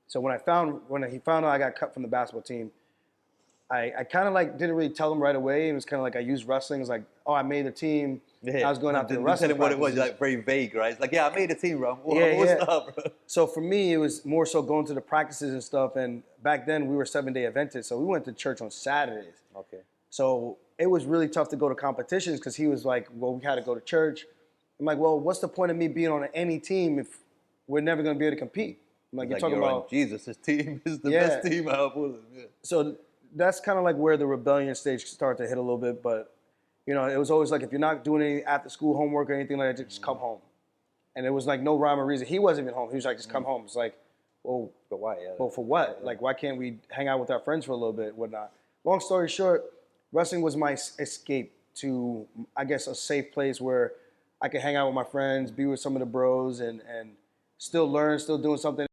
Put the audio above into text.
So when he found out I got cut from the basketball team, I kind of like didn't really tell him right away. It was kind of like I used wrestling. It was like, oh, I made the team. Yeah. I was going out to the Didn't wrestling tell him what it was. practices. Like very vague, right? It's like, yeah, I made a team, bro. Yeah, What's yeah. up, bro? So for me, it was more so going to the practices and stuff. And back then, we were 7-day Adventists, so we went to church on Saturdays. Okay. So it was really tough to go to competitions because he was like, well, we had to go to church. I'm like, well, what's the point of me being on any team if we're never going to be able to compete? I'm like, It's you're talking on about Jesus' team is the Yeah. best team out of yeah. So that's kind of like where the rebellion stage started to hit a little bit. But, you know, it was always like, if you're not doing any after school homework or anything like that, just come home. And it was like no rhyme or reason. He wasn't even home. He was like, just come home. It's like, well, But why? Yeah. well, for what? Like, why can't we hang out with our friends for a little bit, whatnot? Long story short, wrestling was my escape to, I guess, a safe place where I could hang out with my friends, be with some of the bros, and still learn, still doing something.